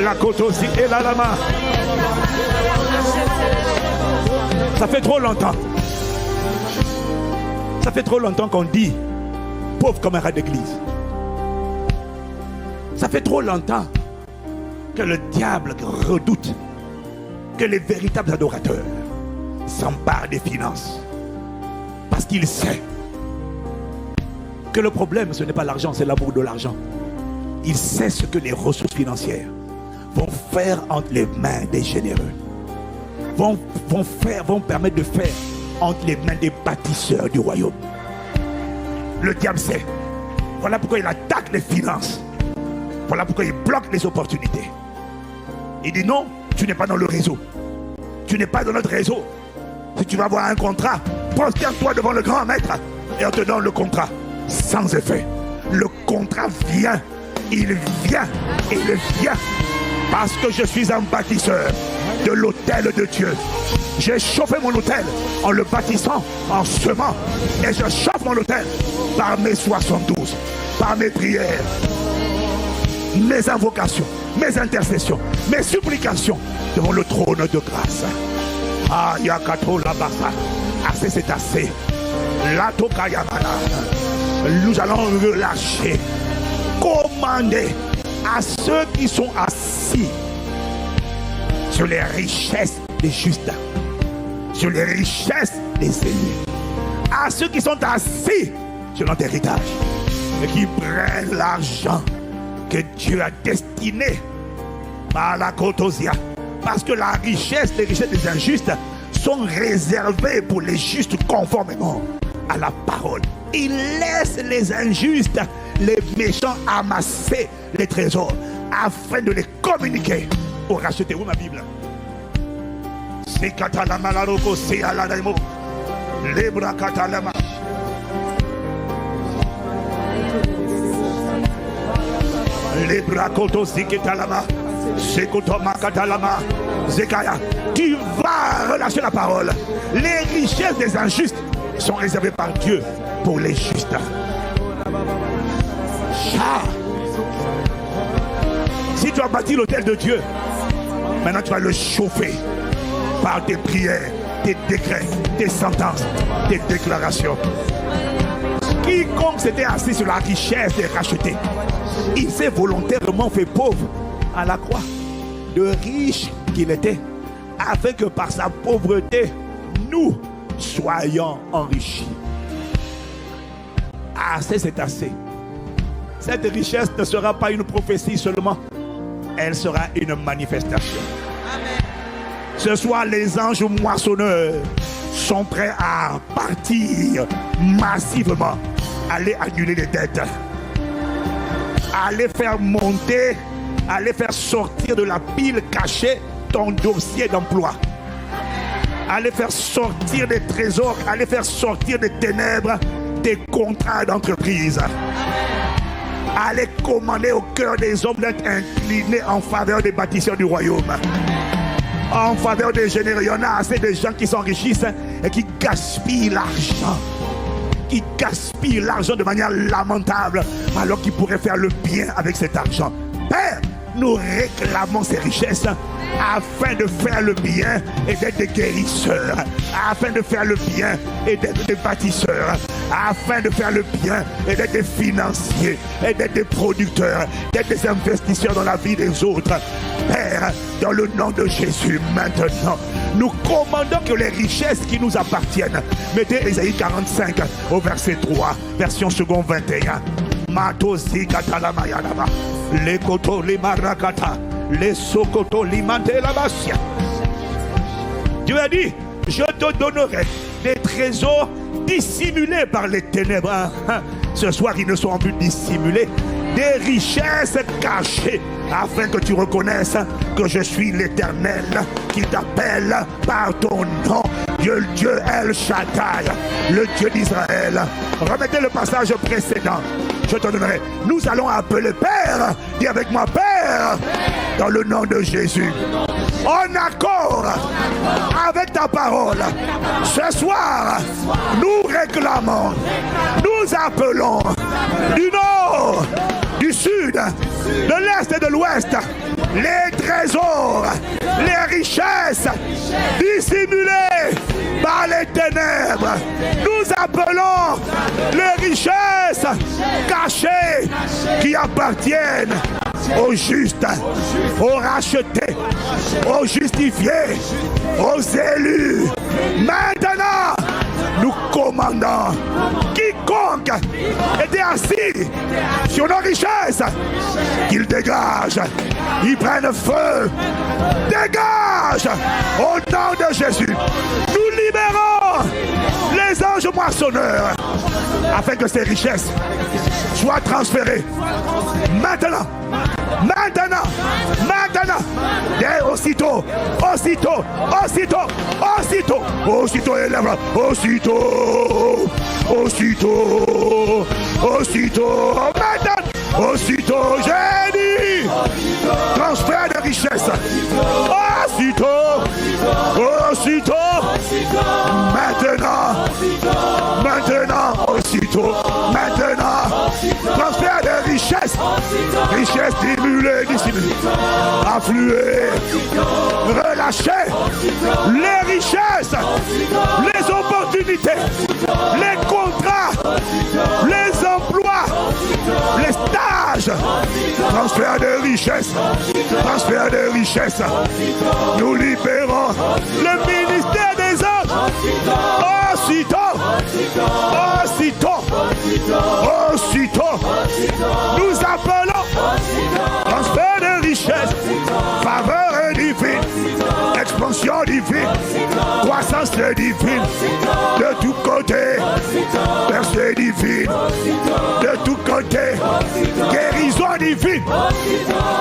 la côte aussi et la lama. Ça fait trop longtemps. Ça fait trop longtemps qu'on dit pauvre camarade d'église. Ça fait trop longtemps que le diable redoute que les véritables adorateurs s'emparent des finances. Parce qu'il sait que le problème, ce n'est pas l'argent, c'est l'amour de l'argent. Il sait ce que les ressources financières vont faire entre les mains des généreux. Vont permettre de faire entre les mains des bâtisseurs du royaume. Le diable sait. Voilà pourquoi il attaque les finances. Voilà pourquoi il bloque les opportunités. Il dit non, tu n'es pas dans le réseau. Tu n'es pas dans notre réseau. Si tu vas avoir un contrat, prosterne-toi devant le grand maître et on te donne le contrat. Sans effet. Le contrat vient. Il vient. Et il vient. Parce que je suis un bâtisseur de l'autel de Dieu. J'ai chauffé mon autel en le bâtissant, en semant. Et je chauffe mon autel par mes 72, par mes prières, mes invocations, mes intercessions, mes supplications devant le trône de grâce. Ah, yakato la basa. Assez, c'est assez. La tokayamana. Nous allons relâcher, commander à ceux qui sont assis sur les richesses des justes, sur les richesses des élus, à ceux qui sont assis sur notre héritage et qui prennent l'argent que Dieu a destiné par la cotosia, parce que la richesse, les richesses des injustes sont réservées pour les justes conformément à la parole. Il laisse les injustes, les méchants amasser les trésors afin de les communiquer pour racheter. Où ma Bible? C'est Katalama la Roko, c'est Aladaimo. Lebra Katalama. Lebra Koto Siketalama. Sekotoma Katalama. Zekaya. Tu vas relâcher la parole. Les richesses des injustes sont réservées par Dieu pour les justes. Si tu as bâti l'autel de Dieu, maintenant tu vas le chauffer par tes prières, tes décrets, tes sentences, tes déclarations. Quiconque s'était assis sur la richesse est racheté. Il s'est volontairement fait pauvre à la croix, de riche qu'il était, afin que par sa pauvreté, nous soyons enrichis. Assez, c'est assez. Cette richesse ne sera pas une prophétie seulement, elle sera une manifestation. Amen. Ce soir, les anges moissonneurs sont prêts à partir massivement, aller annuler les dettes, aller faire monter, aller faire sortir de la pile cachée ton dossier d'emploi, aller faire sortir des trésors, aller faire sortir des ténèbres des contrats d'entreprise. Allez commander au cœur des hommes d'être inclinés en faveur des bâtisseurs du royaume, en faveur des généreux. Il y en a assez de gens qui s'enrichissent et qui gaspillent l'argent, qui gaspillent l'argent de manière lamentable, alors qu'ils pourraient faire le bien avec cet argent. Père, nous réclamons ces richesses afin de faire le bien et d'être des guérisseurs, afin de faire le bien et d'être des bâtisseurs, afin de faire le bien et d'être des financiers et d'être des producteurs, d'être des investisseurs dans la vie des autres. Père, dans le nom de Jésus, maintenant, nous commandons que les richesses qui nous appartiennent, mettez Ésaïe 45 au verset 3, version second 21. Matosi katalamayadaba, les koto les marakata, les sokoto limante la basia. Dieu a dit, je te donnerai des trésors dissimulés par les ténèbres. Ce soir, ils ne sont plus dissimulés. Des richesses cachées, afin que tu reconnaisses que je suis l'Éternel qui t'appelle par ton nom. Dieu El Shaddai, le Dieu d'Israël. Remettez le passage précédent. Je te donnerai. Nous allons appeler Père. Dis avec moi, Père, dans le nom de Jésus. En accord avec ta parole. Ce soir, nous réclamons, nous appelons du nord, du sud, de l'est et de l'Ouest, les trésors, les richesses dissimulées par les ténèbres. Nous appelons les richesses cachées qui appartiennent aux justes, aux rachetés, aux justifiés, aux élus. Maintenant, nous commandons quiconque était assis sur nos richesses, qu'il dégage, il prenne feu, dégage au nom de Jésus. Nous libérons les anges moissonneurs afin que ces richesses soient transférées maintenant. Maintenant, maintenant, et aussitôt, élève, aussitôt, maintenant, aussitôt, j'ai dit, transfert de richesse, aussitôt, maintenant, aussitôt, transfert de richesse, stimulée, dissimulée, affluée, relâchée, les richesses, les opportunités, les contrats, les emplois, les stages, transfert de richesse, nous libérons le ministère des anges, aussitôt, nous appelons transfert de richesse, faveur divine, expansion divine, croissance divine, de tous côtés, percée divine, de tous côtés, guérison divine,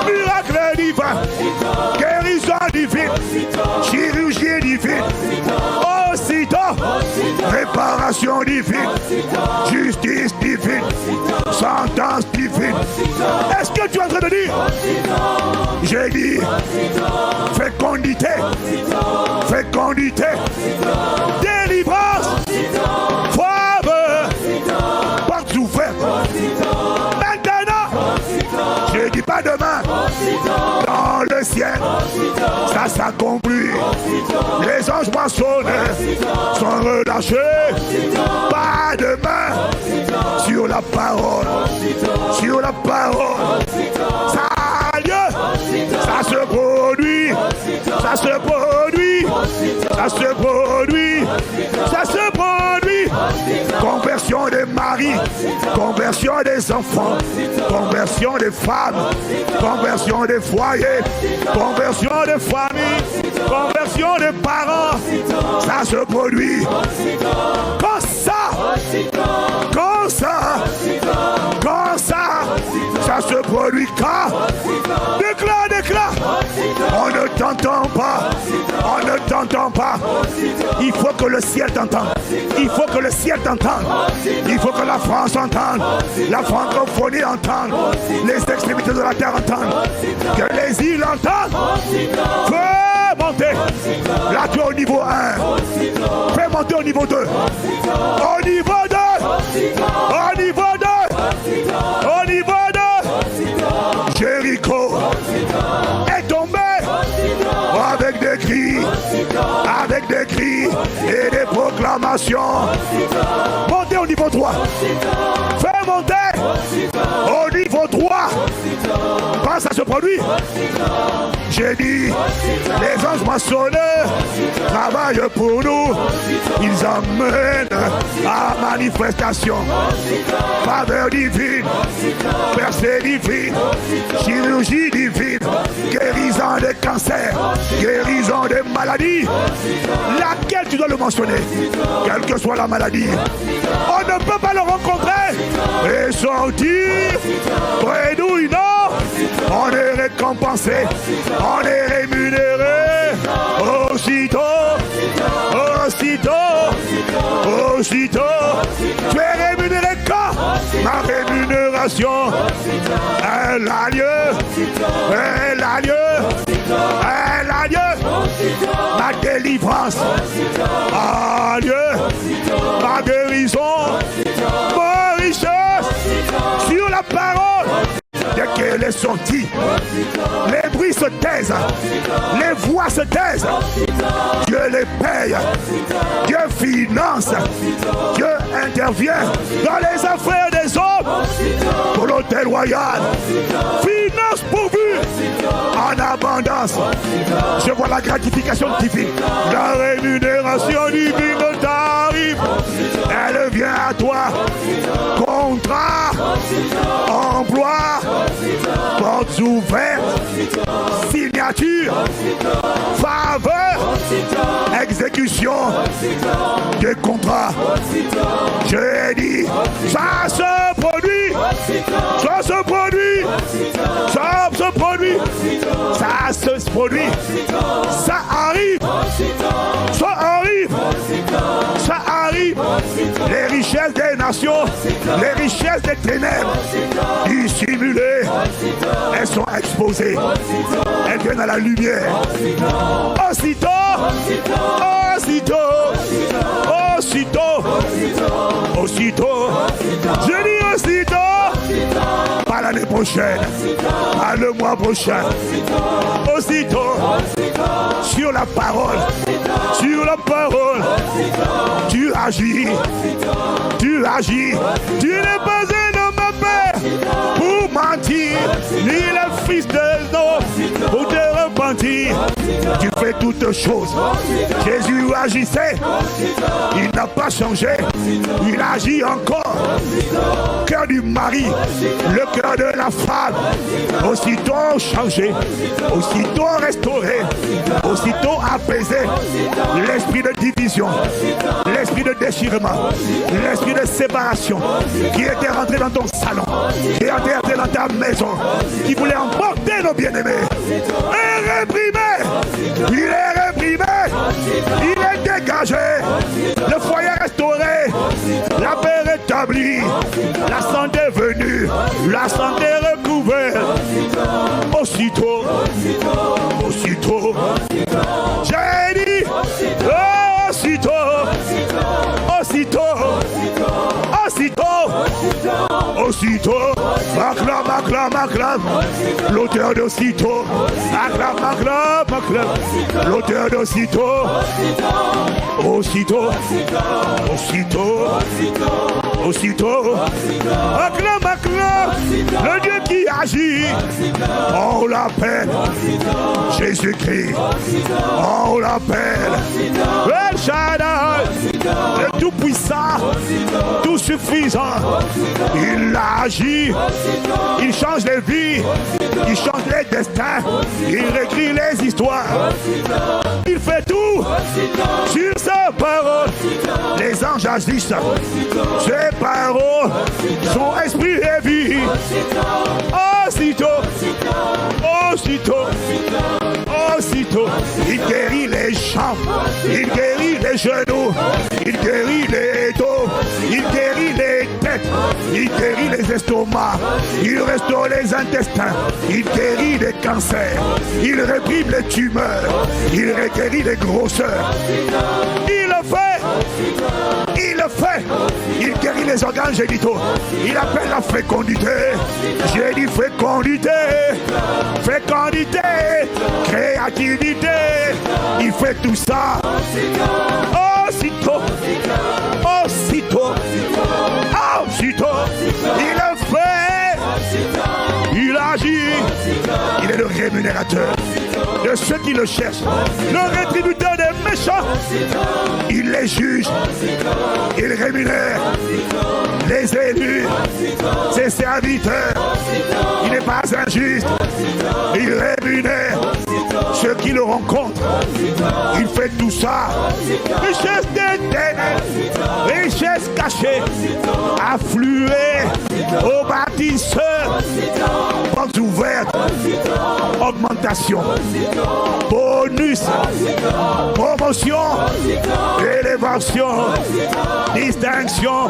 miracle divin, guérison divine, chirurgie divine, aussitôt, réparation divine, justice divine, sentence divine. Est-ce que tu es en train de dire? J'ai dit fécondité, délivrance, faveur, portes ouvertes. Maintenant, je dis pas demain, dans le ciel, ça s'accomplit. Les anges moissonneurs sont relâchés. Pas demain, sur la parole, ça a lieu, ça se produit. Conversion des maris, conversion des enfants, conversion des femmes, conversion des foyers, conversion des familles, conversion des parents, ça se produit. Quand ça se produit quand? Déclare. On ne t'entend pas. Il faut que le ciel t'entende. Il faut que la France entende. La francophonie entende. Les extrémités de la terre entendent. Que les îles entendent. Fais monter. Là tu es au niveau 1. Fais monter au niveau 2. Au niveau 2. Jéricho est tombé avec des cris et des proclamations. Montez au niveau 3. Fais monter au niveau 3. Quand ça se produit, j'ai dit, les anges moissonneurs travaillent pour nous. Ils emmènent à manifestation. Faveur divine, percée divine, chirurgie divine, guérison des cancers, guérison des maladies. Laquelle tu dois le mentionner, quelle que soit la maladie. On ne peut pas le rencontrer et sortir près nous, non. On est récompensé, on est rémunéré. Aussitôt, tu es rémunéré quand? Ma rémunération, elle a lieu. Ma délivrance a lieu. Ma guérison, ma richesse sur la parole. Dès qu'elle est sortie, richesses. Dieu les paye. Dieu finance. Dieu intervient dans les affaires des hommes. Pour l'hôtel royal. Finance pourvue en abondance. Je vois la gratification divine. La rémunération divine t'arrive. Elle vient à toi. Contrat, emploi, portes ouvertes, signature, faveur, exécution des contrats. Je dis, ça se produit, ça se produit, ça se produit, ça se produit, ça arrive, ça arrive, ça arrive. Les richesses des nations, les richesses des ténèbres, dissimulées, elles sont exposées, elles viennent à la lumière. Aussitôt, aussitôt, aussitôt, aussitôt, je dis aussitôt, pas l'année prochaine, pas le mois prochain, aussitôt, sur la parole, tu agis, tu agis, tu n'es pas un homme à père pour mentir, ni le fils de l'homme pour te repentir. Tu fais toutes choses. Jésus agissait, il n'a pas changé, il agit encore. Cœur du mari, le cœur de la femme, aussitôt changé, aussitôt restauré, aussitôt apaisé. L'esprit de division, l'esprit de déchirement, l'esprit de séparation qui était rentré dans ton salon, qui était rentré dans ta maison, qui voulait emporter nos bien-aimés, est réprimé, il est réprimé, il est dégagé, le foyer restauré, la paix rétablie, la santé venue, la santé recouverte. Aussitôt, aussitôt, j'ai dit, aussitôt, aussitôt, aussitôt, aussitôt, acclame, acclame, acclame, l'auteur d'aussitôt, acclame, acclame, acclame, l'auteur d'aussitôt, aussitôt, aussitôt, aussitôt, acclame, acclame, le Dieu qui agit, on l'appelle Jésus-Christ, on l'appelle El Shaddai, le Tout-Puissant, Tout-Suffisant. Il agit, il change les vies, il change les destins, il réécrit les histoires. Il fait tout sur sa parole. Les anges agissent, ses paroles, son esprit est vie. Aussitôt, aussitôt, aussitôt, il guérit les jambes, il guérit les genoux, il guérit les dos, il guérit les têtes, il guérit les estomacs, il restaure les intestins, il guérit les cancers, il réprime les tumeurs, il guérit les grosseurs. Il le fait, il le fait, il guérit les organes génitaux, il appelle la fécondité. J'ai dit fécondité, fécondité, créativité, il fait tout ça. Aussitôt, aussitôt, aussitôt, il le fait, il agit, il est le rémunérateur de ceux qui le cherchent, le rétributeur des méchants, il les juge, il rémunère les élus, ses serviteurs, il n'est pas injuste, il rémunère ceux qui le rencontrent, il fait tout ça. Richesse des ténèbres, richesse cachée, affluée aux bâtisseurs, portes ouvertes, augmentation, bonus, promotion, élévation, distinction,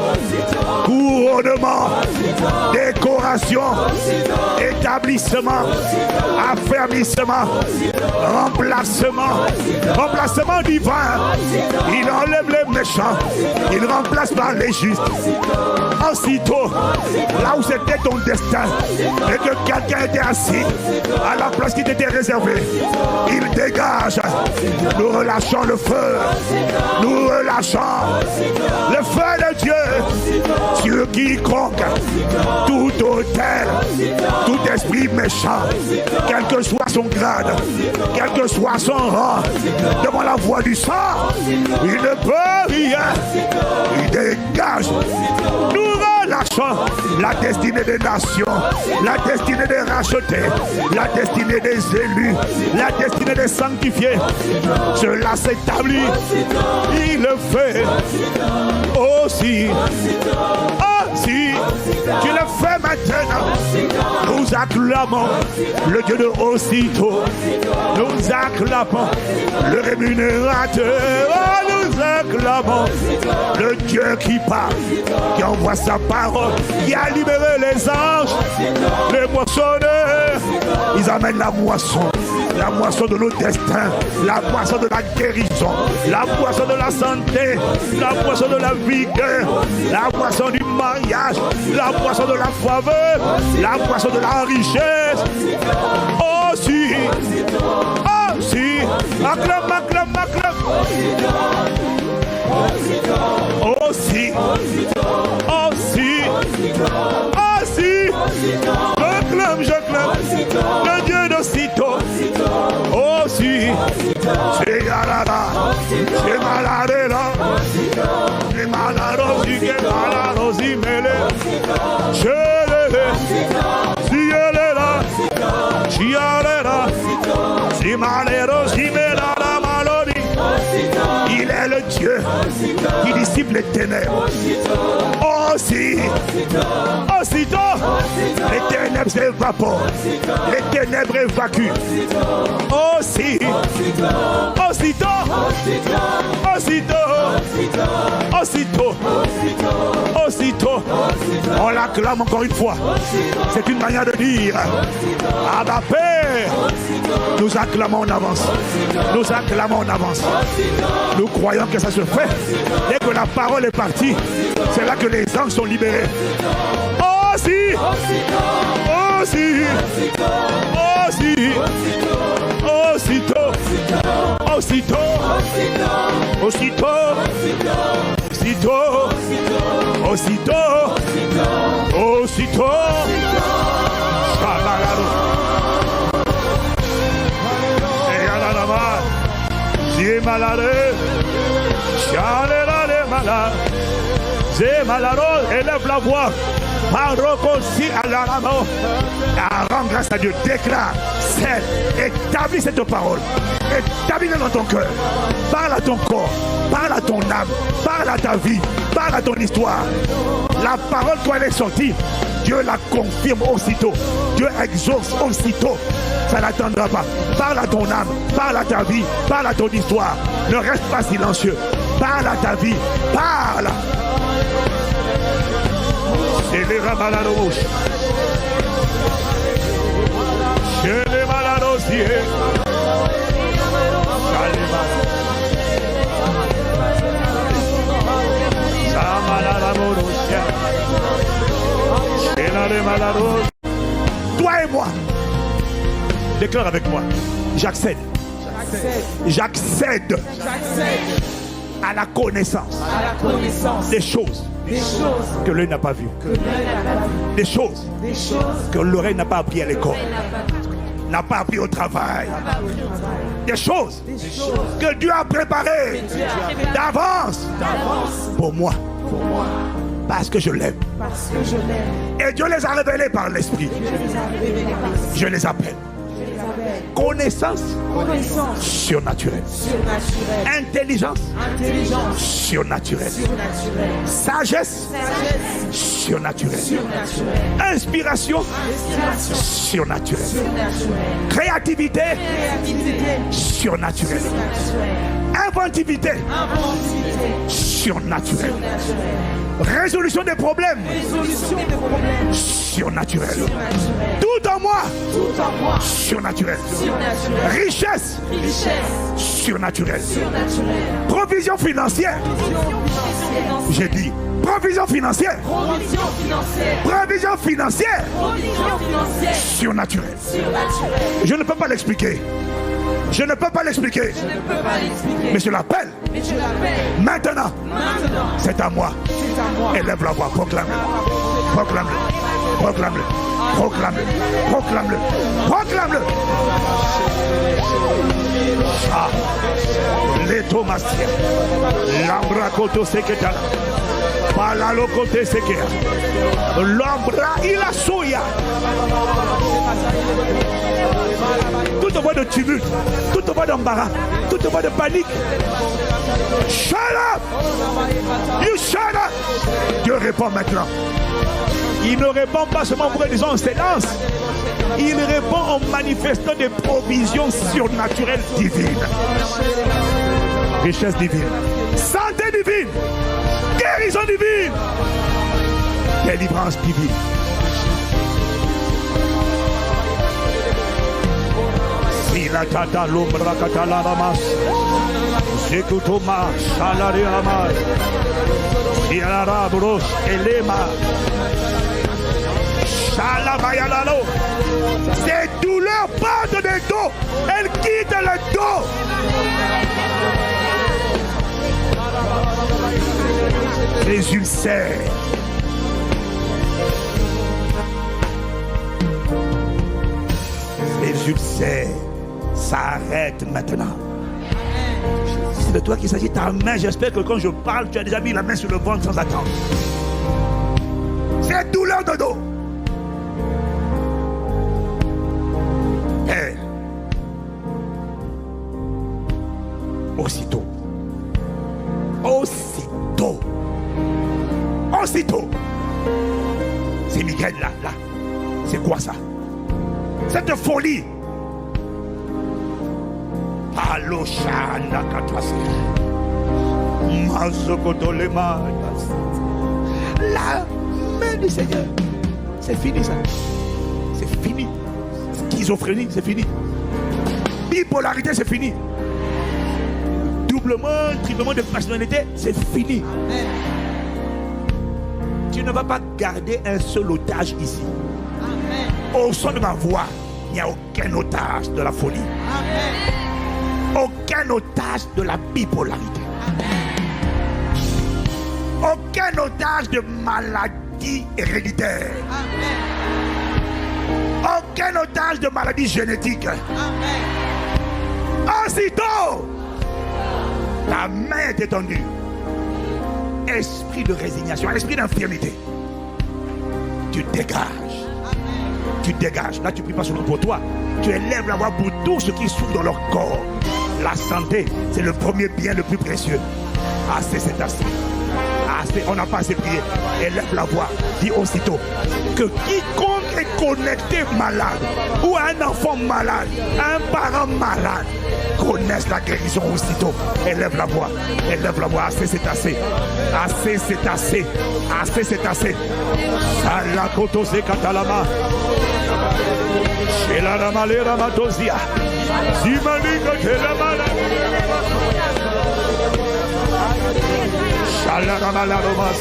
couronnement, décoration, établissement, affermissement, remplacement divin. Il enlève les méchants, il remplace par les justes. Aussitôt, là où c'était ton destin et que quelqu'un était assis à la place qui t'était réservée, il dégage. Nous relâchons le feu, nous relâchons le feu de Dieu sur quiconque, tout autel, tout esprit méchant, quel que soit son grade, quel que soit son rang, devant la voix du sang, il ne peut rien, il dégage. Nous relâchons la destinée des nations, la destinée des rachetés, la destinée des élus, la destinée des sanctifiés. Cela s'établit, il le fait aussi. Si tu le fais maintenant, nous acclamons le Dieu de aussitôt. Nous acclamons le rémunérateur. Nous acclamons le Dieu qui parle, qui envoie sa parole, qui a libéré les anges, les moissonneurs. Ils amènent la moisson de nos destins, la moisson de la guérison, la moisson de la santé, la moisson de la vigueur, la moisson du mariage, la moisson de la faveur, la moisson de la richesse. Oh si, acclame. Oh si, j'acclame le Dieu d'aussitôt. Oh si, c'est galada, c'est malade là, c'est malade aussi, c'est malade aussi, mêlé. Je l'ai, si elle est là, si elle est là, si malade aussi, mais là, la maladie. Il est le Dieu qui dissipe les ténèbres. Aussitôt, les ténèbres s'évaporent, les ténèbres évacuent. Aussitôt, on l'acclame encore une fois. C'est une manière de dire Abba Père. Nous acclamons en avance. Nous croyons que ça se fait. Dès que la parole est partie, c'est là que les anges sont libérés. Aussitôt. J'ai malade, j'ai malade, élève la voix. Rends grâce à Dieu, déclare, celle, établis cette parole, établis dans ton cœur, parle à ton corps, parle à ton âme, parle à ta vie, parle à ton histoire. La parole, quand elle est sortie, Dieu la confirme aussitôt, Dieu exauce aussitôt. Ça n'attendra pas. Parle à ton âme, parle à ta vie, parle à ton histoire. Ne reste pas silencieux. Parle à ta vie, parle. C'est les ramalados. Chez les maladosiers. Toi et moi. Déclare avec moi. J'accède à la connaissance des choses que l'œil n'a pas vues, des choses que l'oreille n'a pas appris à l'école, n'a pas appris au travail, des choses que Dieu a préparées d'avance pour moi. Parce que je l'aime. Et Dieu les a révélés par l'Esprit. Je les appelle. Connaissance surnaturelle. Intelligence surnaturelle. Sagesse surnaturelle. Inspiration surnaturelle. Créativité surnaturelle. Inventivité surnaturelle. Résolution des problèmes surnaturelle. Tout en en moi. Tout en moi. Surnaturel. Surnaturel. Richesse. Richesse. Surnaturel. Surnaturel. Provision financière. J'ai dit provision financière. Provision financière. Provision financière. Provision financière. Surnaturel. Surnaturel. Je ne peux pas l'expliquer. Je ne peux pas l'expliquer. Je ne peux pas l'expliquer. Mais je l'appelle. Mais je l'appelle. Maintenant. Maintenant. C'est à moi. C'est à moi. Élève la voix. Proclame-le. Proclame-le. Proclame-le. Proclame-le. Proclame-le. Proclame-le. Ah. Les Thomasia. L'ambra koto seketa. Palalo kote sekea. L'ambra ila soya. Toute voix de tumulte, toute voix d'embarras, toute voix de panique. Shut up! You shut up! Dieu répond maintenant. Il ne répond pas seulement pour disons en silence. Il répond en manifestant des provisions surnaturelles divines. Richesse divine. Santé divine. Guérison divine. Délivrance divine. La tata l'ombra katala ramas, zekutoma salari ramas, sialara bros elema, salabayalalo. Ces douleurs partent des dos, elles quittent le dos. Les ulcères. Les ulcères. S'arrête maintenant. C'est de toi qu'il s'agit, ta main. J'espère que quand je parle, tu as déjà mis la main sur le ventre sans attendre. C'est douleur de dos. Père, aussitôt, c'est Miguel là. C'est quoi ça? Cette folie. Allo shana katwasi. Mazokotolema. La main du Seigneur. C'est fini ça. C'est fini. Schizophrénie, c'est fini. Bipolarité, c'est fini. Doublement, triplement de personnalité, c'est fini. Amen. Tu ne vas pas garder un seul otage ici. Amen. Au son de ma voix, il n'y a aucun otage de la folie. Amen. Aucun otage de la bipolarité. Amen. Aucun otage de maladie héréditaire. Amen. Aucun otage de maladie génétique. Amen. Aussitôt, ta main est étendue. Esprit de résignation, esprit d'infirmité. Tu dégages. Amen. Tu dégages. Là, tu ne pries pas seulement pour toi. Tu élèves la voix pour tous ceux qui souffrent dans leur corps. La santé, c'est le premier bien le plus précieux. Assez, c'est assez. Assez, on n'a pas assez prié. Élève la voix. Dis aussitôt que quiconque est connecté malade, ou un enfant malade, un parent malade, connaisse la guérison aussitôt. Élève la voix. Élève la voix. Assez, c'est assez. Assez, c'est assez. Assez, c'est assez. Salakoto se katalama. Shela ramalera matozia. Zimanika telamala. Shala ramalaromas.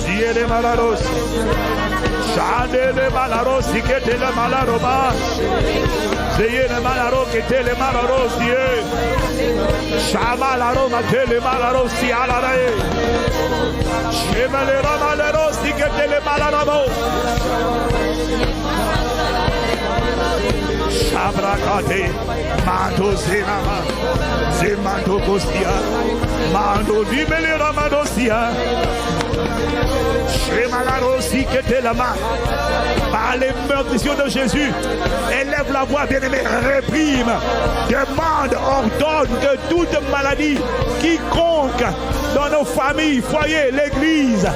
Ziere malaros. Shadele malaros. Iketele malaromas. Zeyene malaro ketele malaros. Shabalaroma tele malaros. Sialare. Shemele ramalaros. Iketele malaramos. Shabrakate, Mando Zenama, Zemando Kostia, Mando Dimele Ramadosia, Shemalarosi Ketelama, par les meurtrissures de Jésus, élève la voix, bien-aimé, réprime, demande, ordonne que toute maladie, quiconque dans nos familles, foyers, l'église,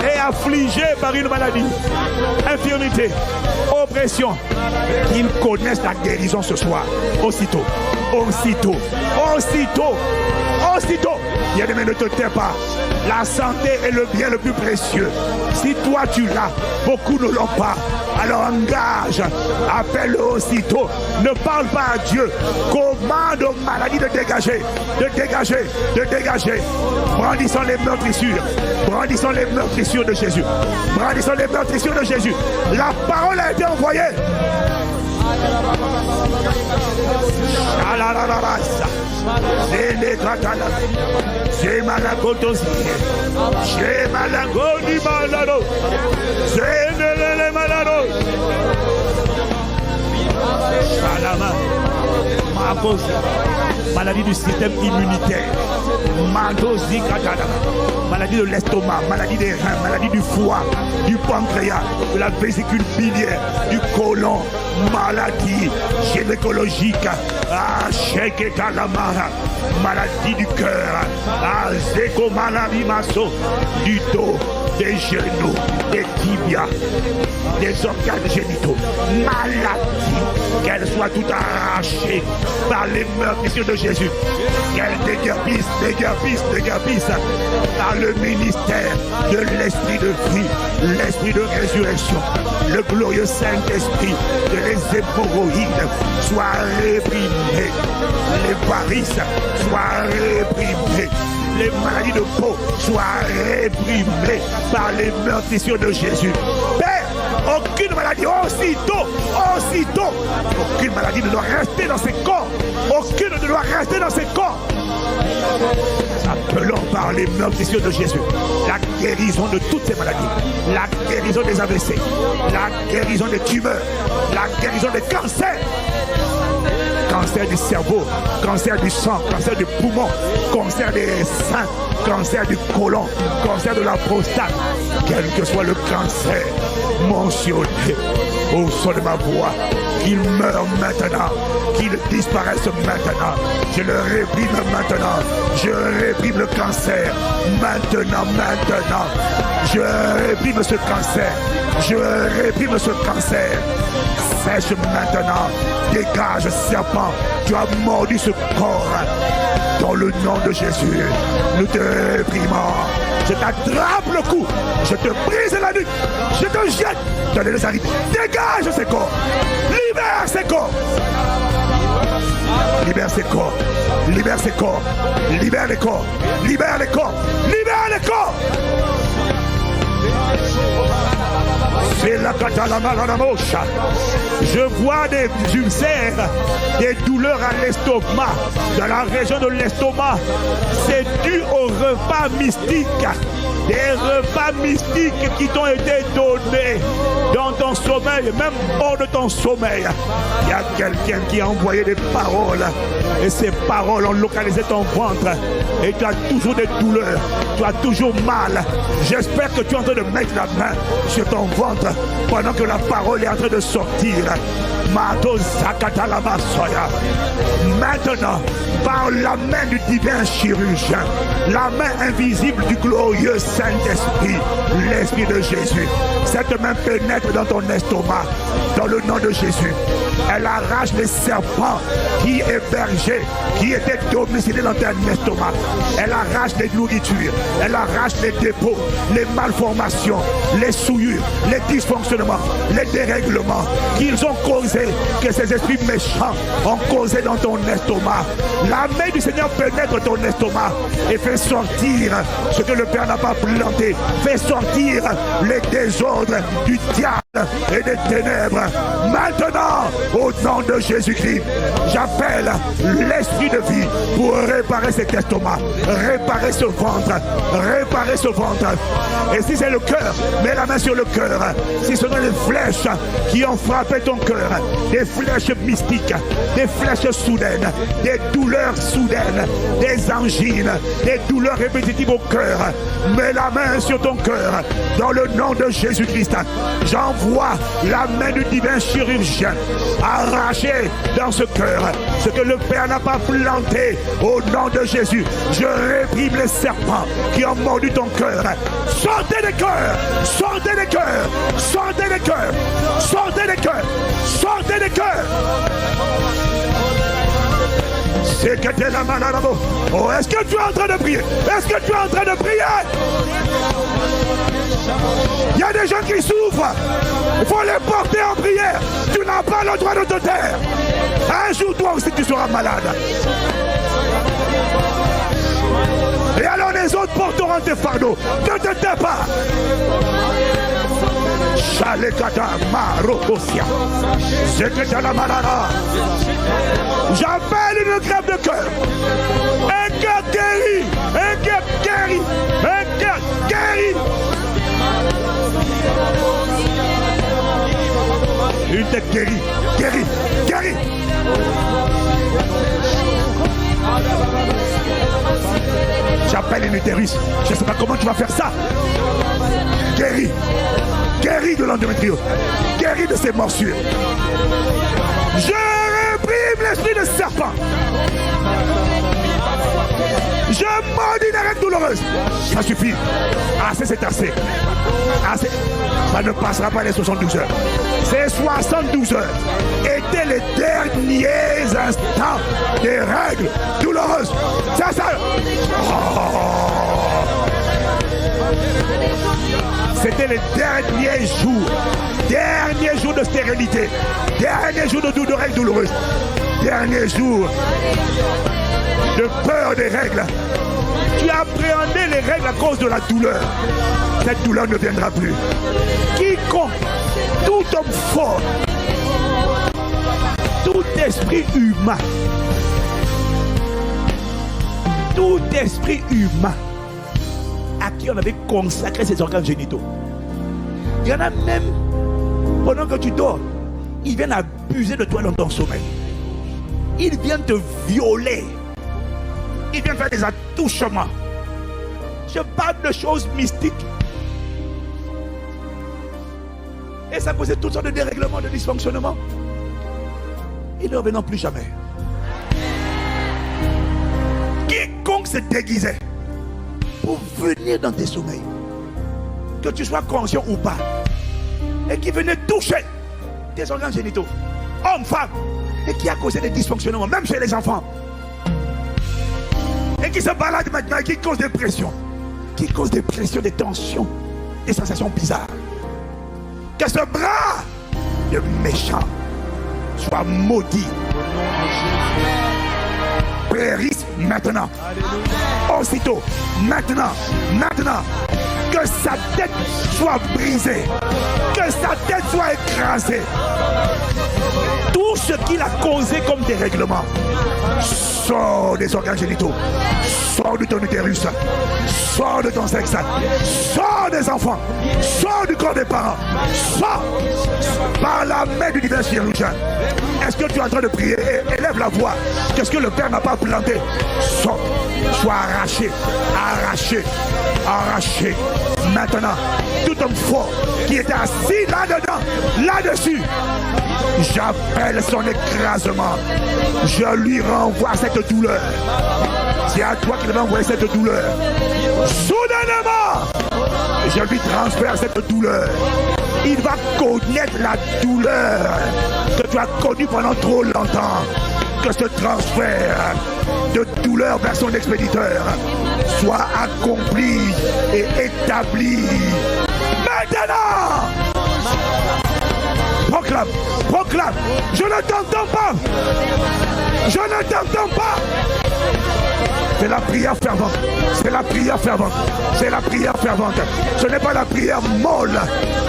est affligé par une maladie, infirmité, oppression, qu'ils connaissent la guérison ce soir. Aussitôt, aussitôt, aussitôt, aussitôt. Bien-aimé, ne te tais pas. La santé est le bien le plus précieux. Si toi tu l'as, beaucoup ne l'ont pas. Alors engage, appelle-le aussitôt. Ne parle pas à Dieu. Commande aux maladies de dégager, de dégager, de dégager. Brandissons les meurtrissures. Brandissons les meurtrissures de Jésus. Brandissons les meurtrissures de Jésus. La parole a été envoyée. C'est malakotosi. C'est malagoni malado. C'est le malado. Shalama. Maladie du système immunitaire. Maladie de l'estomac, maladie des reins, maladie du foie, du pancréas, de la vésicule biliaire, du côlon, maladie gynécologique, maladie du cœur, du dos, des genoux, des tibias, des organes génitaux, maladie, qu'elle soit tout arrachée par les meurtrissures de Jésus, qu'elle déguerpisse, déguerpisse, déguerpisse par le ministère de l'esprit de vie, l'esprit de résurrection, le glorieux Saint-Esprit, que les hémorroïdes soient réprimés, les varices soient réprimés, les maladies de peau soient réprimées par les meurtrissures de Jésus. Père, aucune maladie, aussitôt, aucune maladie ne doit rester dans ses corps, aucune ne doit rester dans ses corps. Appelons par les meurtrissures de Jésus la guérison de toutes ces maladies, la guérison des AVC, la guérison des tumeurs, la guérison des cancers. Cancer du cerveau, cancer du sang, cancer du poumon, cancer des seins, cancer du côlon, cancer de la prostate, quel que soit le cancer mentionné au son de ma voix, qu'il meure maintenant, qu'il disparaisse maintenant. Je le réprime maintenant, je réprime le cancer maintenant. Je réprime ce cancer, je réprime ce cancer. Sèche maintenant, dégage serpent, tu as mordu ce corps. Dans le nom de Jésus, nous te réprimons. Je t'attrape le cou, je te brise la nuque, je te jette dans les arides. Dégage ces corps, libère ces corps. Libère ces corps, libère ces corps, libère les corps, libère les corps, libère les corps. Je vois des ulcères, des douleurs à l'estomac, dans la région de l'estomac. C'est dû au repas mystique. Des repas mystiques qui t'ont été donnés dans ton sommeil, même hors de ton sommeil. Il y a quelqu'un qui a envoyé des paroles et ces paroles ont localisé ton ventre et tu as toujours des douleurs, tu as toujours mal. J'espère que tu es en train de mettre la main sur ton ventre pendant que la parole est en train de sortir. Maintenant, par la main du divin chirurgien, la main invisible du glorieux Saint-Esprit, l'Esprit de Jésus, cette main pénètre dans ton estomac, dans le nom de Jésus. Elle arrache les serpents qui hébergeaient, qui étaient domiciliés dans ton estomac. Elle arrache les nourritures, elle arrache les dépôts, les malformations, les souillures, les dysfonctionnements, les dérèglements qu'ils ont causés, que ces esprits méchants ont causé dans ton estomac. La main du Seigneur pénètre ton estomac et fait sortir ce que le Père n'a pas planté. Fait sortir les désordres du diable et des ténèbres. Maintenant, au nom de Jésus-Christ, j'appelle l'esprit de vie pour réparer cet estomac, réparer ce ventre, réparer ce ventre. Et si c'est le cœur, mets la main sur le cœur. Si ce sont les flèches qui ont frappé ton cœur, des flèches mystiques, des flèches soudaines, des douleurs soudaines, des angines, des douleurs répétitives au cœur, mets la main sur ton cœur. Dans le nom de Jésus-Christ, j'envoie la main du divin chirurgien arracher dans ce cœur ce que le Père n'a pas planté. Au nom de Jésus, je réprime les serpents qui ont mordu ton cœur. Sortez des cœurs, sortez des cœurs, sortez des cœurs, sortez des cœurs, sortez des cœurs. C'est que t'es la malade. Oh, est-ce que tu es en train de prier? Est-ce que tu es en train de prier? Il y a des gens qui souffrent. Il faut les porter en prière. Tu n'as pas le droit de te taire. Un jour, toi aussi, tu seras malade. Et alors les autres porteront tes fardeaux. Ne te tais pas. Chalekata Marokosia. C'est que t'as la malada. J'appelle une grève de cœur. Un cœur guéri. Un cœur guéri. Un cœur guéri. Une tête guérie. Guérie. Guérie. J'appelle une utérus. Je ne sais pas comment tu vas faire ça. Guéris. Guéris de l'endométriose. Guéris de ces morsures. Je réprime l'esprit de serpent. Je maudis les règles douloureuses. Ça suffit. Assez, c'est assez. Assez. Ça ne passera pas les 72 heures. Ces 72 heures étaient les derniers instants des règles douloureuses. C'est ça. Oh. C'était les derniers jours de stérilité, derniers jours de règles douloureuses, derniers jours de peur des règles. Tu as appréhendé les règles à cause de la douleur. Cette douleur ne viendra plus. Quiconque, tout homme fort, tout esprit humain, à qui on avait consacré ses organes génitaux. Il y en a même, pendant que tu dors, ils viennent abuser de toi dans ton sommeil. Ils viennent te violer. Ils viennent faire des attouchements. Je parle de choses mystiques. Et ça causait toutes sortes de dérèglements, de dysfonctionnements. Ils ne reviennent plus jamais. Quiconque se déguisait pour venir dans tes sommeils, que tu sois conscient ou pas, et qui venait toucher tes organes génitaux, hommes, femmes, et qui a causé des dysfonctionnements, même chez les enfants, et qui se balade maintenant, et qui cause des pressions, des tensions, des sensations bizarres. Que ce bras de méchant soit maudit, périsse maintenant. Aussitôt, maintenant, que sa tête soit brisée, que sa tête soit écrasée. Tout ce qu'il a causé comme dérèglement, sort des organes génitaux, sort de ton utérus, sort de ton sexe, sort des enfants, sort du corps des parents, sort par la main du divin chirurgien. Est-ce que tu es en train de prier? Élève la voix. Qu'est-ce que le Père n'a pas planté? Sort, soit arraché, arraché, arraché. Maintenant, tout homme fort qui était assis là-dedans, là-dessus, j'appelle son écrasement. Je lui renvoie cette douleur. C'est à toi qu'il va envoyer cette douleur. Soudainement, je lui transfère cette douleur. Il va connaître la douleur que tu as connue pendant trop longtemps. Que ce transfert de douleur vers son expéditeur soit accompli et établi. Maintenant! Proclame, proclame. Je ne t'entends pas. Je ne t'entends pas. C'est la prière fervente. C'est la prière fervente. C'est la prière fervente. Ce n'est pas la prière molle.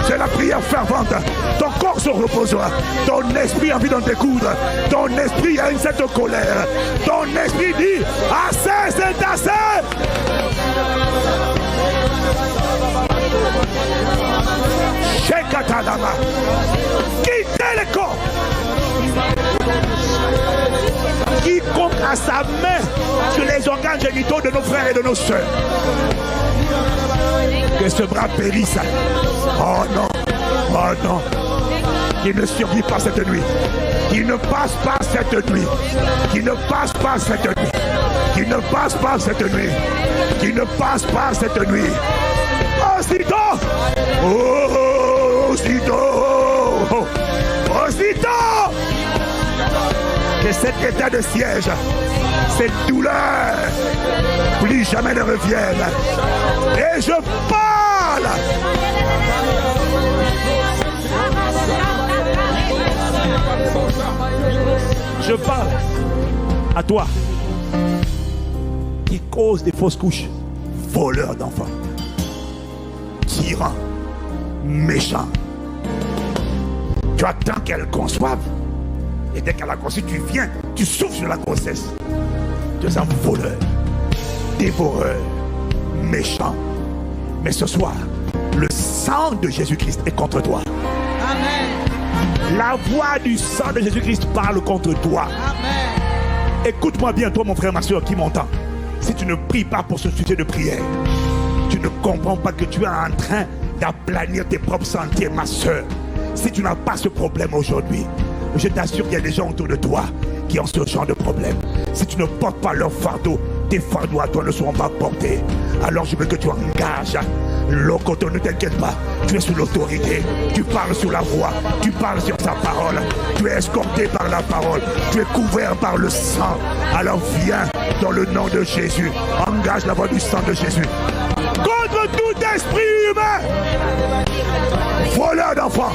C'est la prière fervente. Ton corps se reposera. Ton esprit a envie d'en découdre. Ton esprit a une cette colère. Ton esprit dit assez, c'est assez. Shekatalama. Quittez le corps. Quiconque a sa main sur les organes génitaux de nos frères et de nos sœurs, que ce bras périsse. Oh non, oh non. Qu'il ne survit pas cette nuit. Qu'il ne passe pas cette nuit. Qu'il ne passe pas cette nuit. Qu'il ne passe pas cette nuit. Qu'il ne passe pas cette nuit. Aussitôt. Oh, aussitôt. Aussitôt. Que cet état de siège, cette douleur, plus jamais ne revienne. Et je parle. Je parle à toi qui cause des fausses couches, voleur d'enfants, tyran, méchant. Tu attends qu'elle conçoive. Et dès qu'elle a conçu, tu viens, tu souffles sur la grossesse. Tu es un voleur, dévoreur, méchant. Mais ce soir, le sang de Jésus-Christ est contre toi. Amen. La voix du sang de Jésus-Christ parle contre toi. Amen. Écoute-moi bien, toi, mon frère, ma soeur qui m'entend. Si tu ne pries pas pour ce sujet de prière, tu ne comprends pas que tu es en train d'aplanir tes propres sentiers, ma soeur. Si tu n'as pas ce problème aujourd'hui, je t'assure qu'il y a des gens autour de toi qui ont ce genre de problème. Si tu ne portes pas leur fardeau, tes fardeaux à toi ne seront pas portés. Alors je veux que tu engages. Locoto, ne t'inquiète pas. Tu es sous l'autorité. Tu parles sous la voix. Tu parles sur sa parole. Tu es escorté par la parole. Tu es couvert par le sang. Alors viens dans le nom de Jésus. Engage la voix du sang de Jésus. Contre tout esprit humain, voleur d'enfants,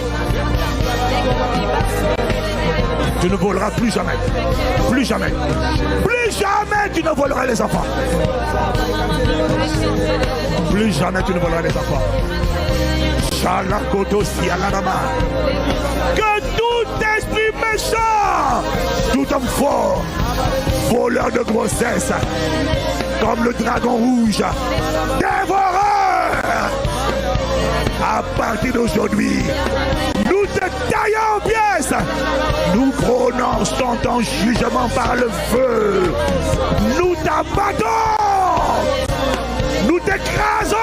tu ne voleras plus jamais. Plus jamais. Plus jamais tu ne voleras les enfants. Plus jamais tu ne voleras les enfants. Que tout esprit méchant, tout homme fort, voleur de grossesse, comme le dragon rouge, dévoreur, à partir d'aujourd'hui, nous te taillons en pièces. Nous prononçons ton jugement par le feu. Nous t'abattons. Nous t'écrasons.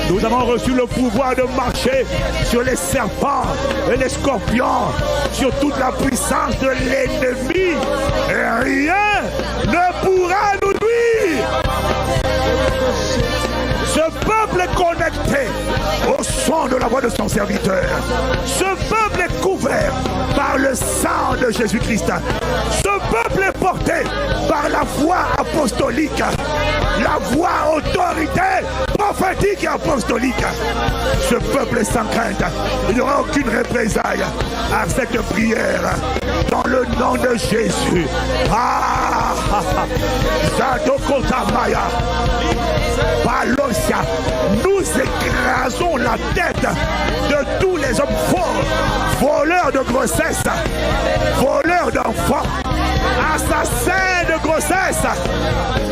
Nous avons reçu le pouvoir de marcher sur les serpents et les scorpions, sur toute la puissance de l'ennemi. Et rien ne pourra nous nuire. Ce peuple est connecté au son de la voix de son serviteur. Ce peuple est couvert par le sang de Jésus-Christ. Ce peuple est porté par la voix apostolique, la voix autorité prophétique et apostolique. Ce peuple est sans crainte. Il n'y aura aucune représaille à cette prière. Dans le nom de Jésus. Zadokotamaya. Palosia. Nous écrasons la tête de tous les hommes forts, voleurs de grossesse, voleurs d'enfants, assassins de grossesse.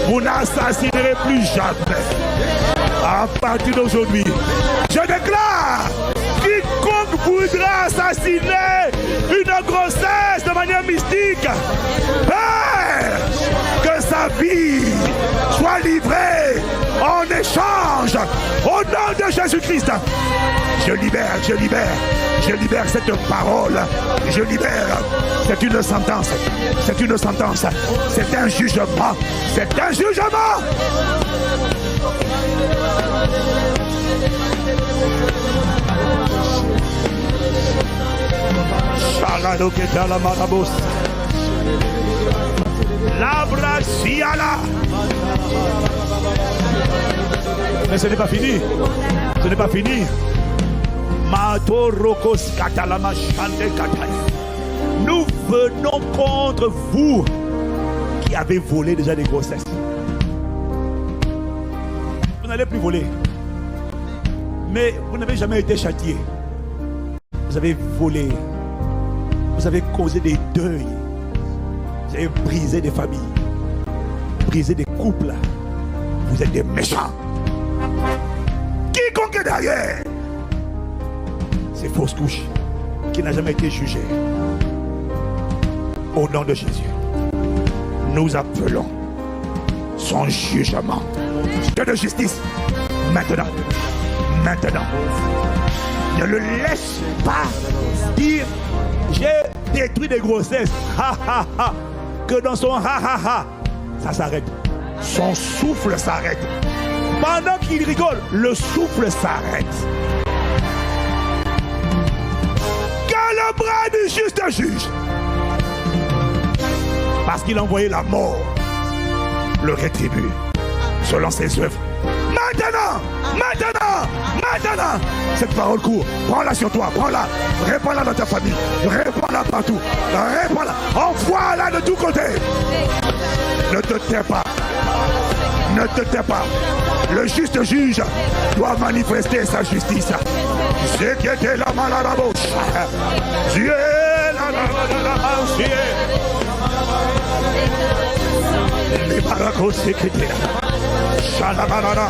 Vous n'assassinerez plus jamais. À partir d'aujourd'hui, je déclare, quiconque voudra assassiner une grossesse de manière mystique, que sa vie soit livrée en échange au nom de Jésus-Christ. Je libère cette parole. Je libère. C'est une sentence. C'est une sentence. C'est un jugement. C'est un jugement. La braciala. Mais ce n'est pas fini. Ce n'est pas fini. Nous venons contre vous qui avez volé déjà des grossesses. Vous n'allez plus voler. Mais vous n'avez jamais été châtié. Vous avez volé. Vous avez causé des deuils. Vous avez brisé des familles. Brisé des couples. Vous êtes des méchants. Quiconque est derrière ces fausses couches qui n'a jamais été jugé. Au nom de Jésus, nous appelons son jugement. Dieu de justice. Maintenant. Ne le laisse pas dire j'ai détruit des grossesses. Que dans son ça s'arrête. Son souffle s'arrête. Pendant qu'il rigole, le souffle s'arrête. Que le bras du juste juge Parce qu'il a envoyé la mort, le rétribue selon ses œuvres. Maintenant, cette parole court, prends-la sur toi, prends-la, répands-la dans ta famille, répands-la partout, répands-la, envoie-la de tous côtés. Ne te tais pas, ne te tais pas. Le juste juge doit manifester sa justice. C'est qui était la maladabouche. Dieu la les baracos sécrétaires. Shalabanana.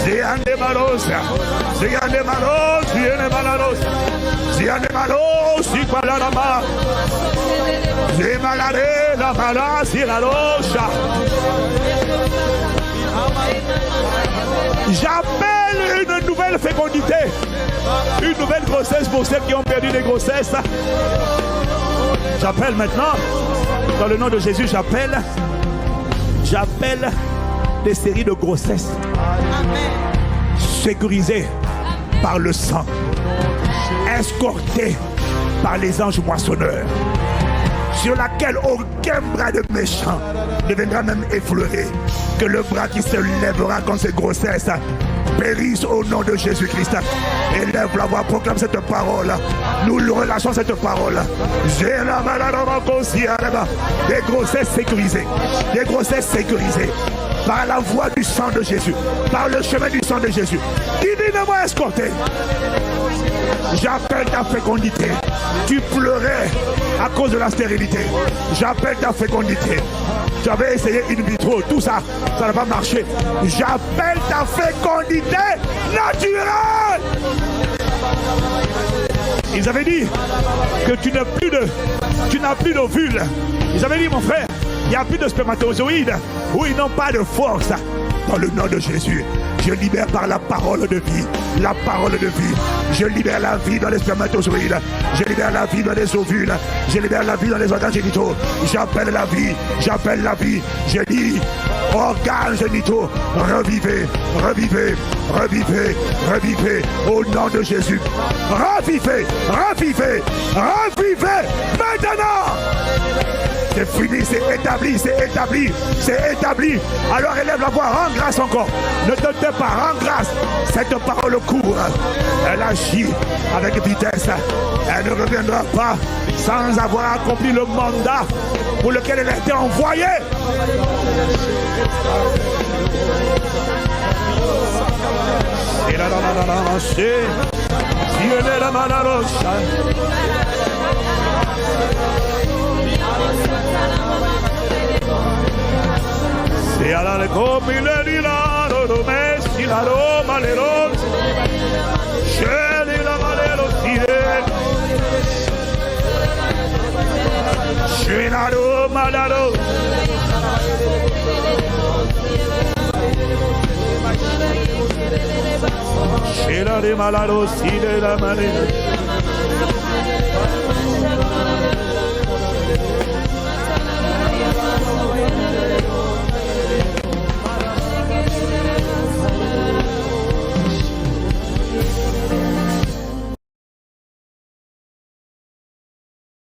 Ziande malos. Ziande malos. Ziande malos. Ziande malos. Zikwalarama. Zimalare la malas. Zilarosha. J'appelle une nouvelle fécondité. Une nouvelle grossesse pour celles qui ont perdu des grossesses. J'appelle maintenant, dans le nom de Jésus, j'appelle des séries de grossesses sécurisées par le sang, escortées par les anges moissonneurs, sur laquelle aucun bras de méchant ne viendra même effleurer. Que le bras qui se lèvera contre ces grossesses périsse au nom de Jésus-Christ. Élève la voix, proclame cette parole. Nous relâchons cette parole. Des grossesses sécurisées. Des grossesses sécurisées. Par la voix du sang de Jésus. Par le chemin du sang de Jésus. Divinement escorté. J'appelle ta fécondité. Tu pleurais à cause de la stérilité. J'appelle ta fécondité. Tu avais essayé in vitro, tout ça, ça n'a pas marché. J'appelle ta fécondité naturelle. Ils avaient dit que tu n'as plus d'ovules. Ils avaient dit, mon frère, il n'y a plus de spermatozoïdes où ils n'ont pas de force. Dans le nom de Jésus, je libère par la parole de vie, la parole de vie. Je libère la vie dans les spermatozoïdes. Je libère la vie dans les ovules. Je libère la vie dans les organes génitaux. J'appelle la vie, j'appelle la vie. Je dis, organes génitaux, revivez, revivez, revivez, revivez, au nom de Jésus. Revivez, revivez, revivez, maintenant. C'est fini, c'est établi, c'est établi, c'est établi. Alors élève la voix, rends grâce encore. Ne te tais pas, rends grâce. Cette parole court, elle agit avec vitesse. Elle ne reviendra pas sans avoir accompli le mandat pour lequel elle a été envoyée. Et là, e alla comile di laro domessi la Roma le rose scegli la malero scegli la Roma la rose scegli la malero la manera